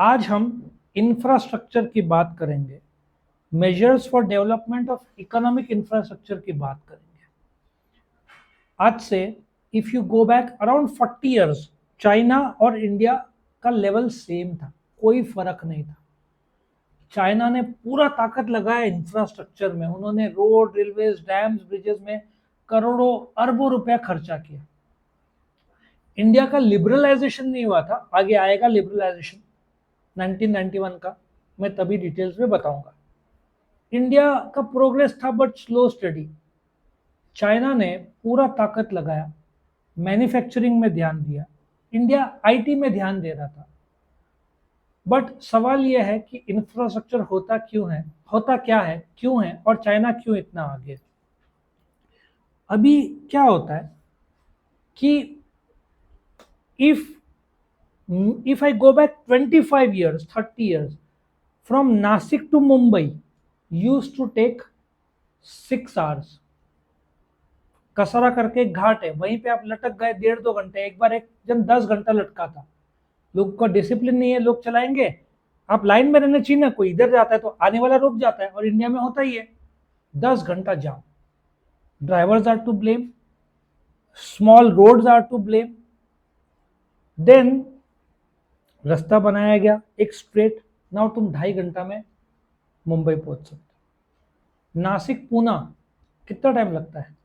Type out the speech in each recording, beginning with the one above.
आज हम इंफ्रास्ट्रक्चर की बात करेंगे। Measures for development of economic infrastructure की बात करेंगे। आज से if you go back around 40 years, China और इंडिया का लेवल सेम था, कोई फर्क नहीं था। चाइना ने पूरा ताकत लगाया इंफ्रास्ट्रक्चर में, उन्होंने रोड, रेलवेज, डैम्स, ब्रिजेस में करोड़ों अरबों रुपया खर्चा किया। इंडिया का लिबरलाइजेशन नहीं हुआ था, आगे आएगा लिबरलाइजेशन 1991 का, मैं तभी डिटेल्स में बताऊंगा। इंडिया का प्रोग्रेस था बट स्लो स्टडी। चाइना ने पूरा ताकत लगाया, मैन्युफैक्चरिंग में ध्यान दिया, इंडिया आईटी में ध्यान दे रहा था। बट सवाल यह है कि इंफ्रास्ट्रक्चर होता क्यों है, होता क्या है, क्यों है, और चाइना क्यों इतना आगे। अभी क्या होता है कि if if I go back 25 years, 30 years, from Nasik to Mumbai used to take 6 hours। कसरा करके एक घाट है, वहीं पे आप लटक गए 1.5-2 घंटे। एक बार एक जन 10 घंटा लटका था। लोग का डिसिप्लिन नहीं है, लोग चलाएंगे। आप लाइन में रहना चाहिए ना, कोई इधर जाता है तो आने वाला रुक जाता है, और इंडिया में होता ही है 10 घंटा जाम। Drivers are to blame, small roads are to blame. Then रास्ता बनाया गया एक स्ट्रेट, नाउ तुम 2.5 घंटा में मुंबई पहुंच सकते हो। नासिक पूना कितना टाइम लगता है?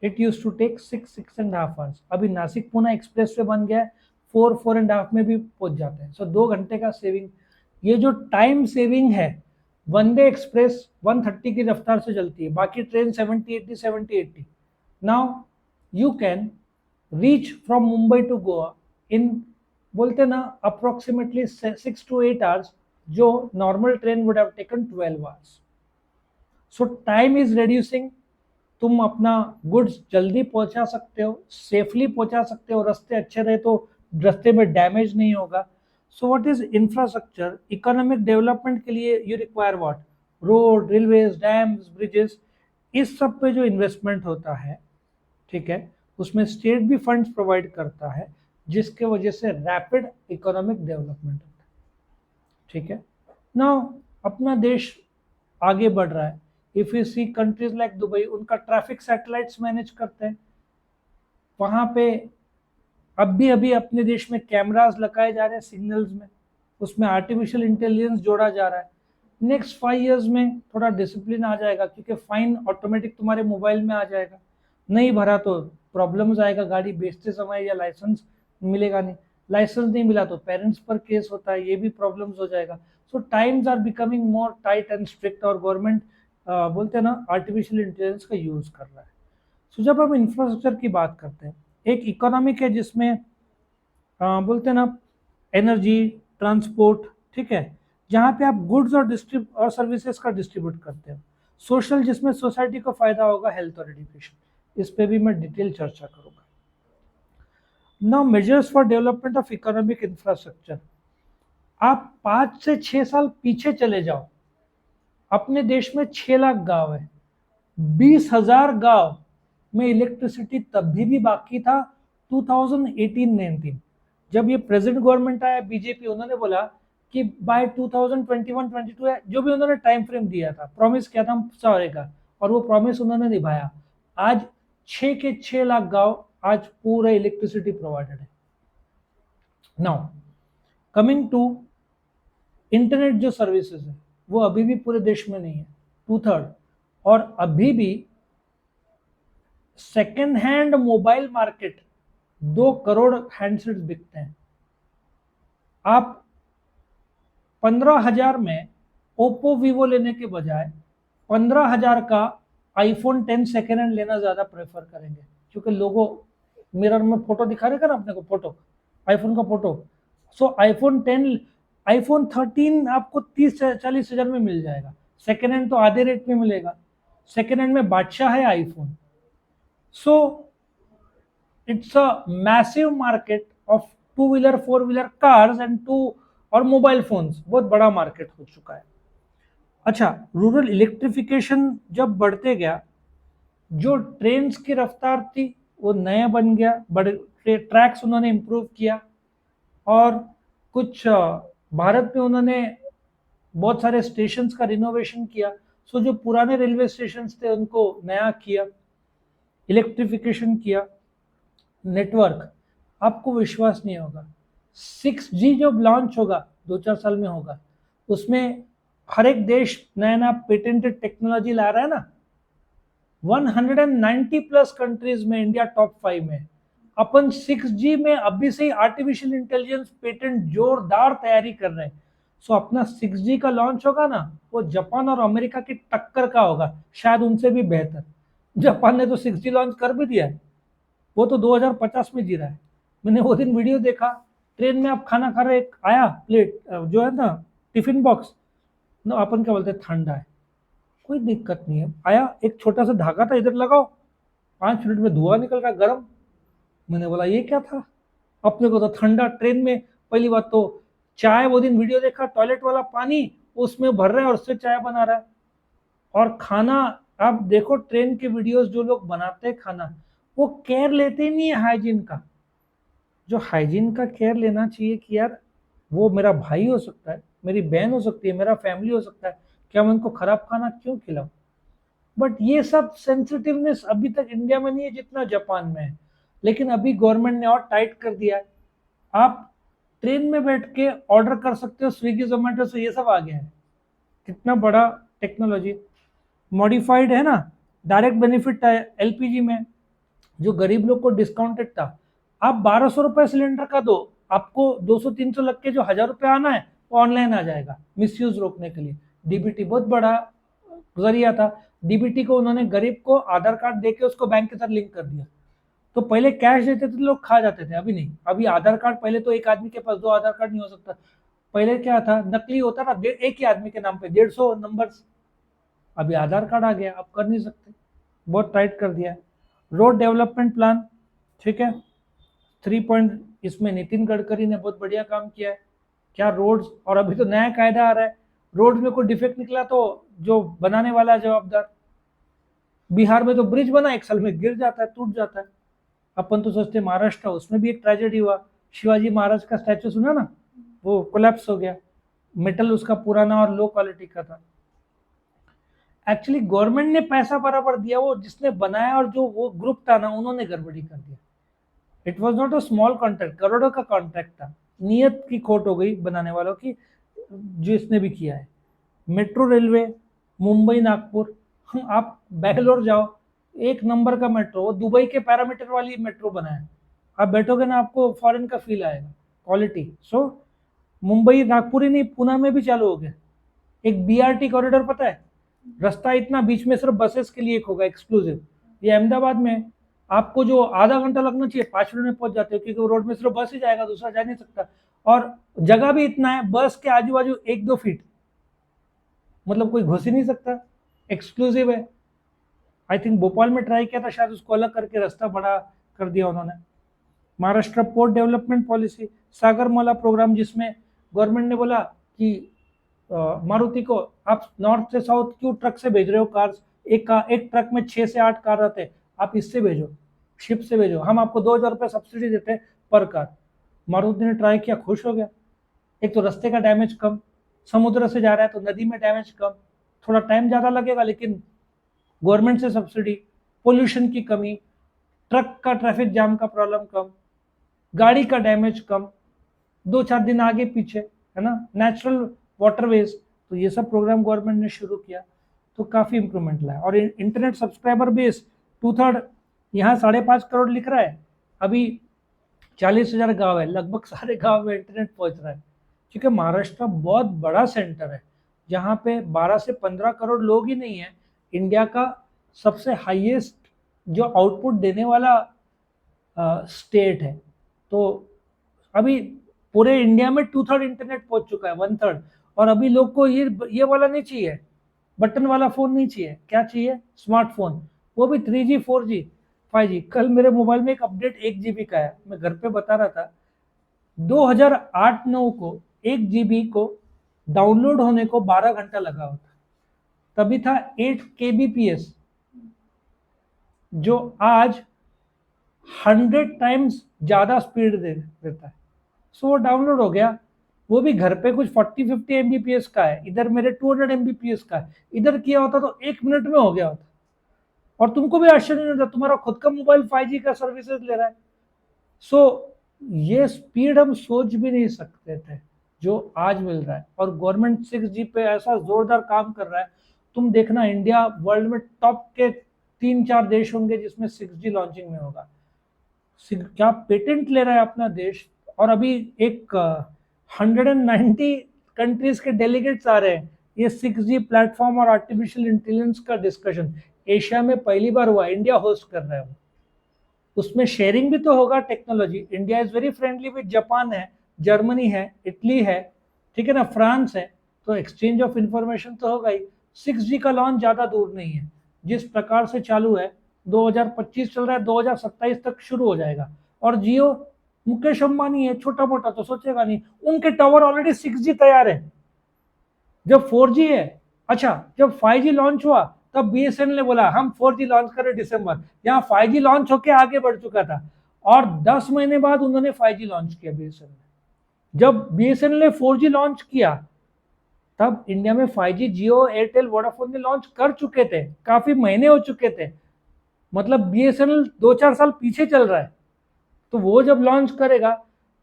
It use to take 6-6.5 hours. अभी नासिक पुणे एक्सप्रेस वे बन गया है, 4-4.5 में भी पहुंच जाते हैं। सो 2 घंटे का सेविंग। ये जो टाइम सेविंग है, वंदे एक्सप्रेस 130 की रफ्तार से चलती है, बाकी train 70-80 now you can reach from Mumbai to Goa in, बोलते ना, अप्रोक्सीमेटली 6 to 8 आवर्स, जो normal train would have taken 12 hours. So time is reducing. तुम अपना गुड्स जल्दी पहुंचा सकते हो, सेफली पहुंचा सकते हो, रास्ते अच्छे रहे तो रास्ते में डैमेज नहीं होगा। So what is infrastructure? Economic development के लिए you require what? Road, railways, dams, bridges. इस सब पे जो इन्वेस्टमेंट होता है, ठीक है, उसमें स्टेट भी फंड्स प्रोवाइड करता है, जिसके वजह से रैपिड इकोनॉमिक डेवलपमेंट होता है। ठीक है ना? अपना देश आगे बढ़ रहा है। If you see countries like Dubai, उनका ट्रैफिक सैटेलाइट्स मैनेज करते हैं। वहां पे अभी अभी अपने देश में कैमरास लगाए जा रहे हैं सिग्नल्स में, उसमें आर्टिफिशियल इंटेलिजेंस जोड़ा जा रहा है। नेक्स्ट 5 इयर्स में थोड़ा डिसिप्लिन आ जाएगा, क्योंकि फाइन ऑटोमेटिक तुम्हारे मोबाइल में आ जाएगा। नहीं भरा तो प्रॉब्लम्स आएगा, गाड़ी बेचते समय, या लाइसेंस मिलेगा नहीं, लाइसेंस नहीं मिला तो पेरेंट्स पर केस होता है, ये भी प्रॉब्लम्स हो जाएगा। So times are becoming more tight and strict, और गवर्नमेंट बोलते हैं ना, आर्टिफिशियल इंटेलिजेंस का यूज कर रहा है। सो जब हम इंफ्रास्ट्रक्चर की बात करते हैं, एक इकोनॉमिक है जिसमें बोलते हैं ना, एनर्जी, ट्रांसपोर्ट, ठीक है, जहाँ पे आप गुड्स और और सर्विसेज का डिस्ट्रीब्यूट करते हो। सोशल, जिसमें सोसाइटी को फायदा होगा, हेल्थ और एजुकेशन। इस पे भी मैं डिटेल चर्चा करूंगा। Now measures for development of economic infrastructure. आप 5 से 6 साल पीछे चले जाओ, अपने देश में 6 लाख गांव है, 20,000 गांव में इलेक्ट्रिसिटी तब भी बाकी था 2018-19। जब ये प्रेजेंट गवर्नमेंट आया बीजेपी, उन्होंने बोला कि बाय 2021-22 है, जो भी उन्होंने टाइम फ्रेम दिया था, प्रॉमिस किया था सारेगा, और वो प्रॉमिस उन्होंने निभाया। आज 6 के 6 लाख गांव आज पूरा इलेक्ट्रिसिटी प्रोवाइडेड है। नाउ कमिंग टू इंटरनेट, जो सर्विसेज है वो अभी भी पूरे देश में नहीं है, 2/3। और अभी भी second hand mobile market 2 crore handsets बिकते हैं। आप 15,000 में ओप्पो वीवो लेने के बजाय 15,000 का आईफोन 10 सेकेंड हैंड लेना ज्यादा प्रेफर करेंगे, क्योंकि लोगों मिरर में फोटो दिखा रहे ना अपने को, फोटो आईफोन का फोटो। सो आईफोन 13 आपको 30-40 हजार में मिल जाएगा। सेकेंड हैंड तो आधे रेट में मिलेगा। सेकेंड हैंड में बादशाह है iPhone. So it's a massive market of 2 wheeler 4 wheeler cars and two और मोबाइल फोन्स, बहुत बड़ा मार्केट हो चुका है। अच्छा, रूरल इलेक्ट्रिफिकेशन जब बढ़ते गया, जो ट्रेन्स की रफ्तार थी वो नया बन गया, बड़े ट्रैक्स उन्होंने इंप्रूव किया, और कुछ भारत में उन्होंने बहुत सारे स्टेशंस का रिनोवेशन किया। सो जो पुराने रेलवे स्टेशंस थे उनको नया किया, इलेक्ट्रिफिकेशन किया। नेटवर्क, आपको विश्वास नहीं होगा, 6G जब लॉन्च होगा 2-4 साल में होगा, उसमें हर एक देश नया नया पेटेंटेड टेक्नोलॉजी ला रहा है ना। 190 प्लस कंट्रीज में इंडिया टॉप 5 में। अपन 6G में अभी से ही आर्टिफिशियल इंटेलिजेंस पेटेंट जोरदार तैयारी कर रहे हैं। सो अपना 6G का लॉन्च होगा ना, वो जापान और अमेरिका की टक्कर का होगा, शायद उनसे भी बेहतर। जापान ने तो 6G लॉन्च कर भी दिया है, वो तो 2050 में जी रहा है। मैंने वो दिन वीडियो देखा, ट्रेन में आप खाना खा रहे, एक आया प्लेट जो है ना टिफिन बॉक्स, ना अपन क्या बोलते हैं, ठंडा है, कोई दिक्कत नहीं है, आया एक छोटा सा धागा था, इधर लगाओ, 5 मिनट में धुआं निकल रहा गर्म। मैंने बोला ये क्या था, अपने को तो ठंडा ट्रेन में। पहली बात तो चाय, वो दिन वीडियो देखा, टॉयलेट वाला पानी उसमें भर रहा है और उससे चाय बना रहा है। और खाना, आप देखो ट्रेन के वीडियोस, जो लोग बनाते हैं खाना, वो केयर लेते ही नहीं है हाइजीन का। जो हाइजीन का केयर लेना चाहिए कि यार वो मेरा भाई हो सकता है, मेरी बहन हो सकती है, मेरा फैमिली हो सकता है, क्या मैं उनको खराब खाना क्यों खिलाऊं। बट ये सब सेंसिटिवनेस अभी तक इंडिया में नहीं है जितना जापान में है। लेकिन अभी गवर्नमेंट ने और टाइट कर दिया है, आप ट्रेन में बैठ के ऑर्डर कर सकते हो, स्विगी जोमेटो से, ये सब आ गया है। कितना बड़ा टेक्नोलॉजी। मॉडिफाइड है ना, डायरेक्ट बेनिफिट है एलपीजी में, जो गरीब लोग को डिस्काउंटेड था। आप 1200 रुपए सिलेंडर का दो, आपको 200-300 लग के जो 1000 रुपये आना है वो ऑनलाइन आ जाएगा, मिसयूज रोकने के लिए। डीबीटी बहुत बड़ा जरिया था। डीबीटी को उन्होंने गरीब को आधार कार्ड देके उसको बैंक के साथ लिंक कर दिया। तो पहले कैश देते थे लोग खा जाते थे, अभी नहीं। अभी आधार कार्ड, पहले तो एक आदमी के पास 2 आधार कार्ड नहीं हो सकता। पहले क्या था, नकली होता था, एक ही आदमी के नाम पे 150 नंबर। अभी आधार कार्ड आ गया, आप कर नहीं सकते, बहुत टाइट कर दिया है। रोड डेवलपमेंट प्लान, ठीक है, 3 पॉइंट, इसमें नितिन गडकरी ने बहुत बढ़िया काम किया है। क्या रोड्स, और अभी तो नया कायदा आ रहा है, रोड में कोई डिफेक्ट निकला तो जो बनाने वाला है जवाबदार। बिहार में तो ब्रिज बना, 1 साल में गिर जाता है, टूट जाता है। अपन तो सोचते महाराष्ट्र, उसमें भी एक ट्रेजेडी हुआ, शिवाजी महाराज का स्टैचू सुना ना, वो कोलैप्स हो गया, मेटल उसका पुराना और लो क्वालिटी का था। एक्चुअली गवर्नमेंट ने पैसा बराबर दिया, वो जिसने बनाया और जो वो ग्रुप था ना, उन्होंने गड़बड़ी कर दिया। It was not a small contract, करोड़ों का कॉन्ट्रैक्ट था, नियत की खोट हो गई बनाने वालों की, जो इसने भी किया है। मेट्रो रेलवे, मुंबई नागपुर, आप बैंगलोर जाओ, एक नंबर का मेट्रो, वो दुबई के पैरामीटर वाली मेट्रो बना है। आप बैठोगे ना, आपको फॉरेन का फील आएगा, क्वालिटी। सो मुंबई नागपुर ही नहीं, पुणे में भी चालू हो गया एक बीआरटी कॉरिडोर, पता है, रास्ता इतना, बीच में सिर्फ बसेस के लिए एक होगा एक्सक्लूसिव। ये अहमदाबाद में आपको जो आधा घंटा लगना चाहिए, 5 मिनट में पहुंच जाते हो, क्योंकि वो रोड में सिर्फ बस ही जाएगा, दूसरा जा नहीं सकता। और जगह भी इतना है, बस के आजू बाजू 1-2 फीट, मतलब कोई घुस ही नहीं सकता, एक्सक्लूसिव है। आई थिंक भोपाल में ट्राई किया था, शायद उसको अलग करके रास्ता बड़ा कर दिया उन्होंने। Maharashtra port development policy, Sagarmala program, जिसमें गवर्नमेंट ने बोला कि मारुति को आप नॉर्थ से साउथ क्यों ट्रक से भेज रहे हो कार्स, एक ट्रक में 6 से 8 कार रहते हैं, आप इससे भेजो, शिप से भेजो, हम आपको 2000 रुपये सब्सिडी देते हैं पर कार। मारुति ने ट्राई किया, खुश हो गया। एक तो रास्ते का डैमेज कम, समुद्र से जा रहा है तो नदी में डैमेज कम, थोड़ा टाइम ज़्यादा लगेगा लेकिन गवर्नमेंट से सब्सिडी, पोल्यूशन की कमी, ट्रक का ट्रैफिक जाम का प्रॉब्लम कम, गाड़ी का डैमेज कम, 2-4 दिन आगे पीछे, है ना, नेचुरल वाटरवेज। तो ये सब प्रोग्राम गवर्नमेंट ने शुरू किया, तो काफ़ी इंप्रूवमेंट लाया। और इंटरनेट सब्सक्राइबर बेस 2/3, यहाँ 5.5 करोड़ लिख रहा है, अभी 40,000 गाँव है, लगभग सारे गाँव में इंटरनेट पहुँच रहा है। क्योंकि महाराष्ट्र बहुत बड़ा सेंटर है, जहाँ पे 12 से 15 करोड़ लोग ही नहीं है, इंडिया का सबसे हाईएस्ट जो आउटपुट देने वाला स्टेट है। तो अभी पूरे इंडिया में 2/3 इंटरनेट पहुंच चुका है, 1/3। और अभी लोग को ये वाला नहीं चाहिए, बटन वाला फोन नहीं चाहिए, क्या चाहिए, स्मार्टफोन, वो भी 3G 4G 5G। कल मेरे मोबाइल में एक अपडेट 1 GB का है, मैं घर पे बता रहा था, 2008-9 को 1 GB को डाउनलोड होने को 12 घंटा लगा होता, तभी था 8 kbps, जो आज 100 टाइम्स ज्यादा स्पीड देता है। सो वो डाउनलोड हो गया, वो भी घर पे कुछ 40-50 एमबीपीएस का है, इधर मेरे 200 एमबीपीएस का है, इधर किया होता तो 1 मिनट में हो गया होता, और तुमको भी आश्चर्य नहीं होता, तुम्हारा खुद का मोबाइल 5G का सर्विसेज ले रहा है। सो ये स्पीड हम सोच भी नहीं सकते थे जो आज मिल रहा है, और गवर्नमेंट 6G पे ऐसा जोरदार काम कर रहा है। तुम देखना, इंडिया वर्ल्ड में टॉप के 3-4 देश होंगे जिसमें 6G लॉन्चिंग में होगा। क्या पेटेंट ले रहा है अपना देश। और अभी एक 190 कंट्रीज के डेलीगेट्स आ रहे हैं, ये 6G प्लेटफॉर्म और आर्टिफिशियल इंटेलिजेंस का डिस्कशन एशिया में पहली बार हुआ, इंडिया होस्ट कर रहा है। उसमें शेयरिंग भी तो होगा technology. India is very friendly with Japan है, जर्मनी है, इटली है, ठीक है ना, फ्रांस है, तो एक्सचेंज ऑफ इंफॉर्मेशन तो होगा ही। 6G का लॉन्च ज्यादा दूर नहीं है, जिस प्रकार से चालू है 2025 चल रहा है, 2027 तक शुरू हो जाएगा। और जियो, मुकेश अंबानी है, छोटा मोटा तो सोचेगा नहीं, उनके टावर ऑलरेडी 6G तैयार है। जब 4G है, अच्छा जब 5G लॉन्च हुआ तब बीएसएनएल ने बोला हम 4G लॉन्च करें दिसंबर, यहाँ 5G लॉन्च होकर आगे बढ़ चुका था, और 10 महीने बाद उन्होंने 5G लॉन्च किया बीएसएनएल ने। जब बीएसएनएल ने 4G लॉन्च किया तब इंडिया में 5G जियो, एयरटेल, वोडाफोन ने लॉन्च कर चुके थे, काफी महीने हो चुके थे, मतलब बीएसएनएल 2-4 साल पीछे चल रहा है। तो वो जब लॉन्च करेगा,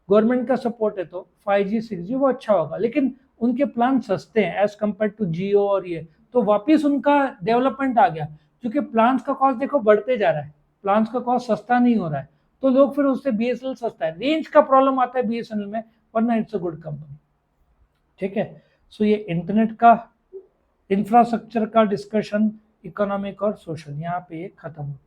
गवर्नमेंट का सपोर्ट है तो 5G 6G वो अच्छा होगा, लेकिन उनके प्लान सस्ते हैं एज कम्पेयर टू जियो और ये, तो वापिस उनका डेवलपमेंट आ गया, क्योंकि प्लान्स का कॉस्ट देखो बढ़ते जा रहा है, प्लान्स का कॉस्ट सस्ता नहीं हो रहा है, तो लोग फिर उससे बीएसएनएल सस्ता है, रेंज का प्रॉब्लम आता है बीएसएनएल में, वरना इट्स अ गुड कंपनी, ठीक है। सो ये इंटरनेट का इंफ्रास्ट्रक्चर का डिस्कशन, इकोनॉमिक और सोशल, यहाँ पे ये खत्म होता है।